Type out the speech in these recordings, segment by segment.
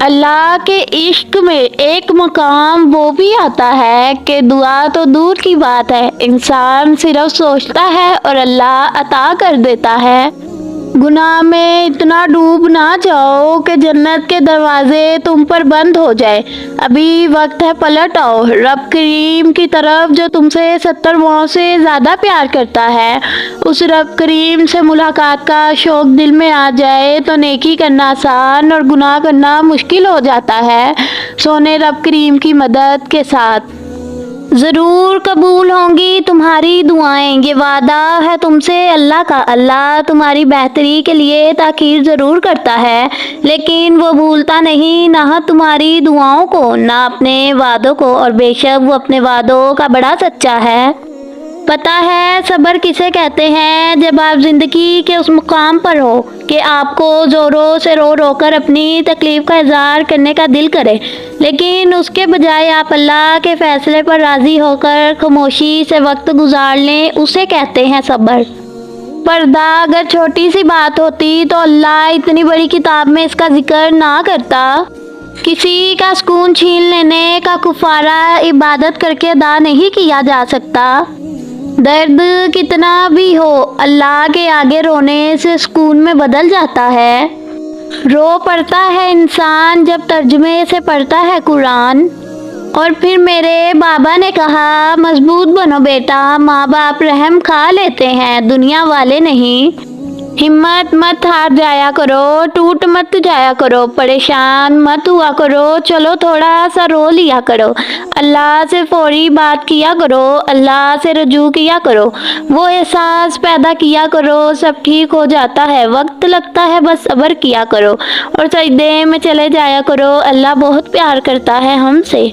اللہ کے عشق میں ایک مقام وہ بھی آتا ہے کہ دعا تو دور کی بات ہے، انسان صرف سوچتا ہے اور اللہ عطا کر دیتا ہے۔ گناہ میں اتنا ڈوب نہ جاؤ کہ جنت کے دروازے تم پر بند ہو جائے۔ ابھی وقت ہے، پلٹ آؤ رب کریم کی طرف جو تم سے 70 ماؤں سے زیادہ پیار کرتا ہے۔ اس رب کریم سے ملاقات کا شوق دل میں آ جائے تو نیکی کرنا آسان اور گناہ کرنا مشکل ہو جاتا ہے۔ سونے رب کریم کی مدد کے ساتھ ضرور قبول ہوں گی تمہاری دعائیں، یہ وعدہ ہے تم سے اللہ کا۔ اللہ تمہاری بہتری کے لیے تاخیر ضرور کرتا ہے، لیکن وہ بھولتا نہیں نہ تمہاری دعاؤں کو نہ اپنے وعدوں کو، اور بے شک وہ اپنے وعدوں کا بڑا سچا ہے۔ پتہ ہے صبر کسے کہتے ہیں؟ جب آپ زندگی کے اس مقام پر ہو کہ آپ کو زوروں سے رو رو کر اپنی تکلیف کا اظہار کرنے کا دل کرے، لیکن اس کے بجائے آپ اللہ کے فیصلے پر راضی ہو کر خاموشی سے وقت گزار لیں، اسے کہتے ہیں صبر۔ پردہ اگر چھوٹی سی بات ہوتی تو اللہ اتنی بڑی کتاب میں اس کا ذکر نہ کرتا۔ کسی کا سکون چھین لینے کا کفارہ عبادت کر کے ادا نہیں کیا جا سکتا۔ درد کتنا بھی ہو اللہ کے آگے رونے سے سکون میں بدل جاتا ہے۔ رو پڑتا ہے انسان جب ترجمے سے پڑھتا ہے قرآن۔ اور پھر میرے بابا نے کہا، مضبوط بنو بیٹا، ماں باپ رحم کھا لیتے ہیں، دنیا والے نہیں۔ ہمت مت ہار جایا کرو، ٹوٹ مت جایا کرو، پریشان مت ہوا کرو، چلو تھوڑا سا رو لیا کرو، اللہ سے فوری بات کیا کرو، اللہ سے رجوع کیا کرو، وہ احساس پیدا کیا کرو، سب ٹھیک ہو جاتا ہے، وقت لگتا ہے، بس صبر کیا کرو اور سجدے میں چلے جایا کرو، اللہ بہت پیار کرتا ہے ہم سے۔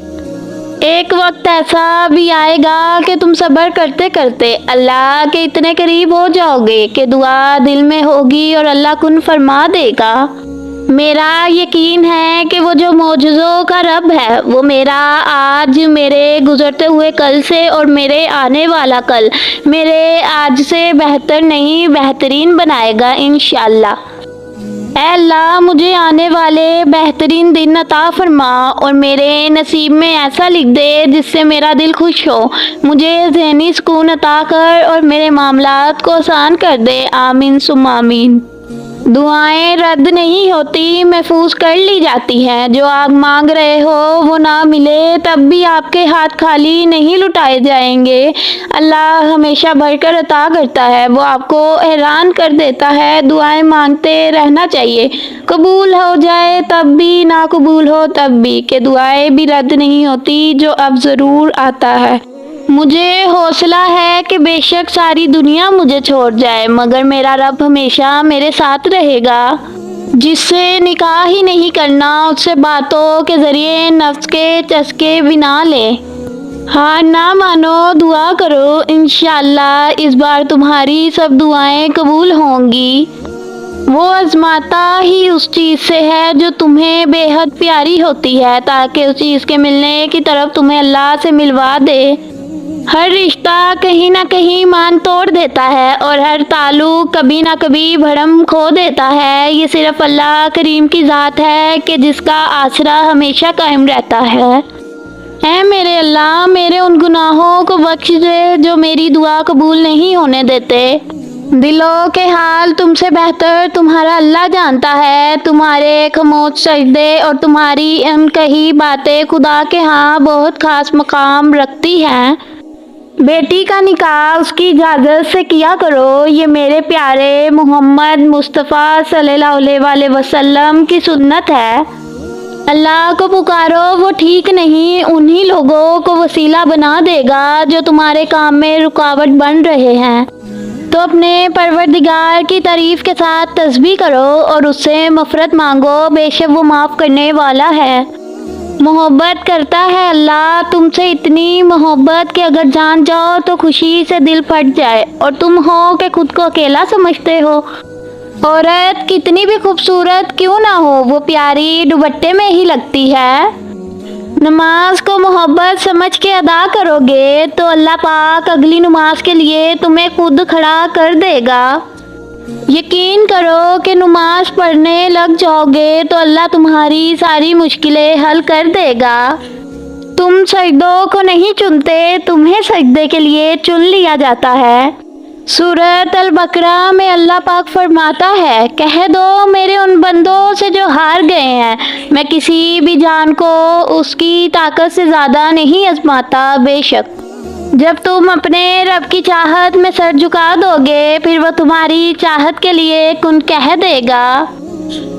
ایک وقت ایسا بھی آئے گا کہ تم صبر کرتے کرتے اللہ کے اتنے قریب ہو جاؤ گے کہ دعا دل میں ہوگی اور اللہ کن فرما دے گا۔ میرا یقین ہے کہ وہ جو معجزوں کا رب ہے وہ میرا آج میرے گزرتے ہوئے کل سے اور میرے آنے والا کل میرے آج سے بہتر نہیں بہترین بنائے گا انشاءاللہ۔ اے اللہ مجھے آنے والے بہترین دن عطا فرما اور میرے نصیب میں ایسا لکھ دے جس سے میرا دل خوش ہو، مجھے ذہنی سکون عطا کر اور میرے معاملات کو آسان کر دے، آمین ثم آمین۔ دعائیں رد نہیں ہوتی، محفوظ کر لی جاتی ہیں۔ جو آپ مانگ رہے ہو وہ نہ ملے تب بھی آپ کے ہاتھ خالی نہیں لٹائے جائیں گے۔ اللہ ہمیشہ بڑھ کر عطا کرتا ہے، وہ آپ کو حیران کر دیتا ہے۔ دعائیں مانگتے رہنا چاہیے، قبول ہو جائے تب بھی، نہ قبول ہو تب بھی، کہ دعائیں بھی رد نہیں ہوتی، جو اب ضرور آتا ہے۔ مجھے حوصلہ ہے کہ بے شک ساری دنیا مجھے چھوڑ جائے مگر میرا رب ہمیشہ میرے ساتھ رہے گا۔ جس سے نکاح ہی نہیں کرنا اس سے باتوں کے ذریعے نفس کے چسکے بھی نہ لے۔ ہاں نہ مانو، دعا کرو، انشاءاللہ اس بار تمہاری سب دعائیں قبول ہوں گی۔ وہ آزماتا ہی اس چیز سے ہے جو تمہیں بے حد پیاری ہوتی ہے تاکہ اس چیز کے ملنے کی طرف تمہیں اللہ سے ملوا دے۔ ہر رشتہ کہیں نہ کہیں مان توڑ دیتا ہے اور ہر تعلق کبھی نہ کبھی بھرم کھو دیتا ہے، یہ صرف اللہ کریم کی ذات ہے کہ جس کا آسرا ہمیشہ قائم رہتا ہے۔ اے میرے اللہ میرے ان گناہوں کو بخش دے جو میری دعا قبول نہیں ہونے دیتے۔ دلوں کے حال تم سے بہتر تمہارا اللہ جانتا ہے، تمہارے خاموش سجدے اور تمہاری انکہی باتیں خدا کے ہاں بہت خاص مقام رکھتی ہیں۔ بیٹی کا نکاح اس کی اجازت سے کیا کرو، یہ میرے پیارے محمد مصطفیٰ صلی اللہ علیہ وسلم کی سنت ہے۔ اللہ کو پکارو، وہ ٹھیک نہیں انہی لوگوں کو وسیلہ بنا دے گا جو تمہارے کام میں رکاوٹ بن رہے ہیں۔ تو اپنے پروردگار کی تعریف کے ساتھ تسبیح کرو اور اس سے مغفرت مانگو، بے شک وہ معاف کرنے والا ہے۔ محبت کرتا ہے اللہ تم سے اتنی محبت کہ اگر جان جاؤ تو خوشی سے دل پھٹ جائے، اور تم ہو کہ خود کو اکیلا سمجھتے ہو۔ عورت کتنی بھی خوبصورت کیوں نہ ہو وہ پیاری دوپٹے میں ہی لگتی ہے۔ نماز کو محبت سمجھ کے ادا کرو گے تو اللہ پاک اگلی نماز کے لیے تمہیں خود کھڑا کر دے گا۔ یقین کرو کہ نماز پڑھنے لگ جاؤ گے تو اللہ تمہاری ساری مشکلیں حل کر دے گا۔ تم سجدوں کو نہیں چنتے، تمہیں سجدے کے لیے چن لیا جاتا ہے۔ سورۃ البقرہ میں اللہ پاک فرماتا ہے، کہہ دو میرے ان بندوں سے جو ہار گئے ہیں، میں کسی بھی جان کو اس کی طاقت سے زیادہ نہیں آزماتا۔ بے شک جب تم اپنے رب کی چاہت میں سر جھکا دو گے، پھر وہ تمہاری چاہت کے لیے کن کہہ دے گا۔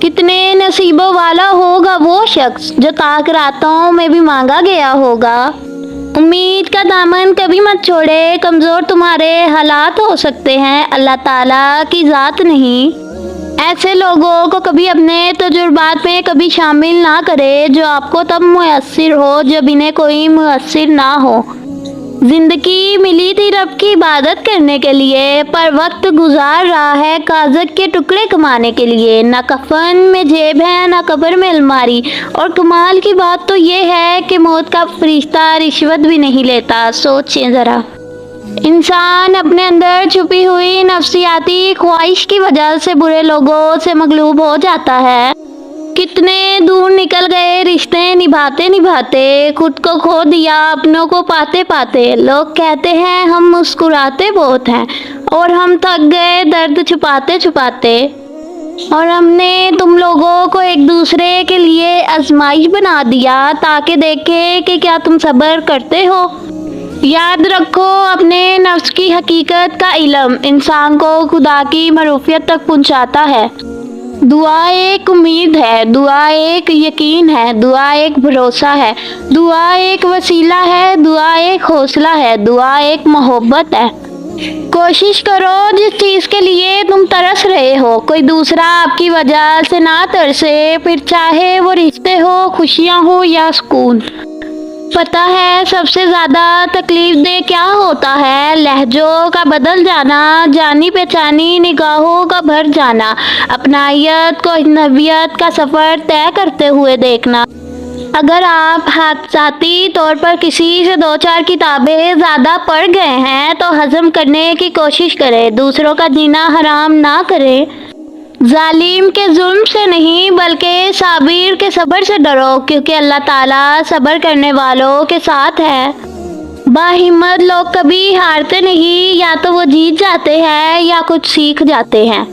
کتنے نصیبوں والا ہوگا وہ شخص جو طاق راتوں میں بھی مانگا گیا ہوگا۔ امید کا دامن کبھی مت چھوڑے، کمزور تمہارے حالات ہو سکتے ہیں، اللہ تعالیٰ کی ذات نہیں۔ ایسے لوگوں کو کبھی اپنے تجربات میں کبھی شامل نہ کرے جو آپ کو تب میسر ہو جب انہیں کوئی میسر نہ ہو۔ زندگی ملی تھی رب کی عبادت کرنے کے لیے، پر وقت گزار رہا ہے کاغذ کے ٹکڑے کمانے کے لیے۔ نہ کفن میں جیب ہے نہ قبر میں الماری، اور کمال کی بات تو یہ ہے کہ موت کا فرشتہ رشوت بھی نہیں لیتا۔ سوچیں ذرا، انسان اپنے اندر چھپی ہوئی نفسیاتی خواہش کی وجہ سے برے لوگوں سے مغلوب ہو جاتا ہے۔ کتنے دور نکل گئے رشتے نبھاتے نبھاتے، خود کو کھو دیا اپنوں کو پاتے پاتے۔ لوگ کہتے ہیں ہم مسکراتے بہت ہیں، اور ہم تھک گئے درد چھپاتے چھپاتے، اور ہم نے تم لوگوں کو ایک دوسرے کے لیے آزمائش بنا دیا تاکہ دیکھیں کہ کیا تم صبر کرتے ہو۔ یاد رکھو، اپنے نفس کی حقیقت کا علم انسان کو خدا کی معرفت تک پہنچاتا ہے۔ دعا ایک امید ہے، دعا ایک یقین ہے، دعا ایک بھروسہ ہے، دعا ایک وسیلہ ہے، دعا ایک حوصلہ ہے، دعا ایک محبت ہے۔ کوشش کرو جس چیز کے لیے تم ترس رہے ہو کوئی دوسرا آپ کی وجہ سے نہ ترسے، پھر چاہے وہ رشتے ہو، خوشیاں ہو یا سکون۔ پتہ ہے سب سے زیادہ تکلیف دہ کیا ہوتا ہے؟ لہجوں کا بدل جانا، جانی پہچانی نگاہوں کا بھر جانا، اپنائیت کو اجنبیت کا سفر طے کرتے ہوئے دیکھنا۔ اگر آپ حادثاتی طور پر کسی سے دو چار کتابیں زیادہ پڑھ گئے ہیں تو ہضم کرنے کی کوشش کریں، دوسروں کا جینا حرام نہ کریں۔ ظالم کے ظلم سے نہیں بلکہ صابر کے صبر سے ڈرو، کیونکہ اللہ تعالیٰ صبر کرنے والوں کے ساتھ ہے۔ باہمت لوگ کبھی ہارتے نہیں، یا تو وہ جیت جاتے ہیں یا کچھ سیکھ جاتے ہیں۔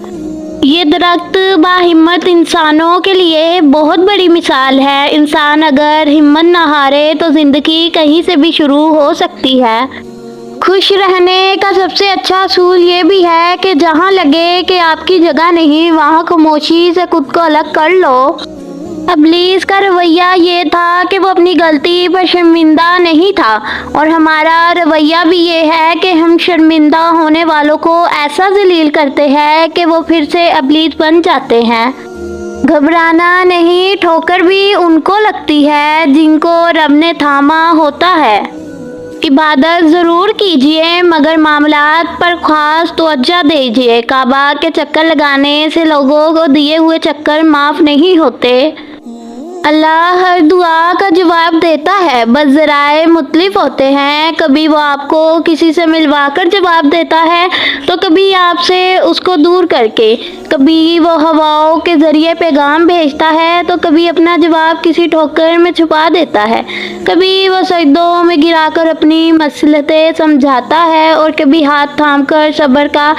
یہ درخت باہمت انسانوں کے لیے بہت بڑی مثال ہے۔ انسان اگر ہمت نہ ہارے تو زندگی کہیں سے بھی شروع ہو سکتی ہے۔ خوش رہنے کا سب سے اچھا اصول یہ بھی ہے کہ جہاں لگے کہ آپ کی جگہ نہیں، وہاں خاموشی سے خود کو الگ کر لو۔ ابلیس کا رویہ یہ تھا کہ وہ اپنی غلطی پر شرمندہ نہیں تھا، اور ہمارا رویہ بھی یہ ہے کہ ہم شرمندہ ہونے والوں کو ایسا ذلیل کرتے ہیں کہ وہ پھر سے ابلیس بن جاتے ہیں۔ گھبرانا نہیں، ٹھوکر بھی ان کو لگتی ہے جن کو رب نے تھاما ہوتا ہے۔ عبادت ضرور کیجیے مگر معاملات پر خاص توجہ دیجیے۔ کعبہ کے چکر لگانے سے لوگوں کو دیے ہوئے چکر معاف نہیں ہوتے۔ اللہ ہر دعا کا جواب دیتا ہے، بس ذرائع مختلف ہوتے ہیں۔ کبھی وہ آپ کو کسی سے ملوا کر جواب دیتا ہے تو کبھی آپ سے اس کو دور کر کے، کبھی وہ ہواؤں کے ذریعے پیغام بھیجتا ہے تو کبھی اپنا جواب کسی ٹھوکر میں چھپا دیتا ہے، کبھی وہ سجدوں میں گرا کر اپنی مصلحتیں سمجھاتا ہے، اور کبھی ہاتھ تھام کر صبر کا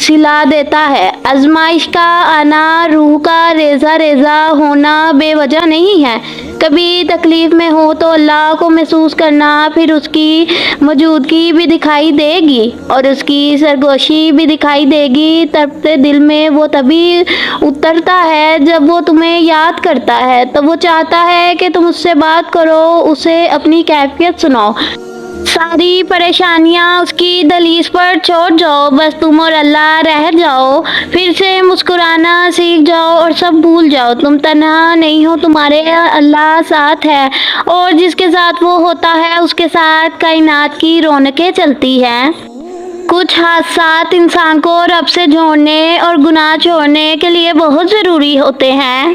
صلہ دیتا ہے۔ آزمائش کا آنا، روح کا ریزہ ریزہ ہونا بے وجہ نہیں ہے۔ کبھی تکلیف میں ہو تو اللہ کو محسوس کرنا، پھر اس کی موجودگی بھی دکھائی دے گی اور اس کی سرگوشی بھی دکھائی دے گی۔ تڑپتے دل میں وہ تبھی اترتا ہے جب وہ تمہیں یاد کرتا ہے، تو وہ چاہتا ہے کہ تم اس سے بات کرو، اسے اپنی کیفیت سناؤ۔ ساری پریشانیاں اس کی دہلیز پر چھوڑ جاؤ، بس تم اور اللہ رہ جاؤ، پھر سے مسکرانا سیکھ جاؤ اور سب بھول جاؤ۔ تم تنہا نہیں ہو، تمہارے اللہ ساتھ ہے، اور جس کے ساتھ وہ ہوتا ہے اس کے ساتھ کائنات کی رونقیں چلتی ہیں۔ کچھ حادثات انسان کو رب سے جوڑنے اور گناہ چھوڑنے کے لیے بہت ضروری ہوتے ہیں۔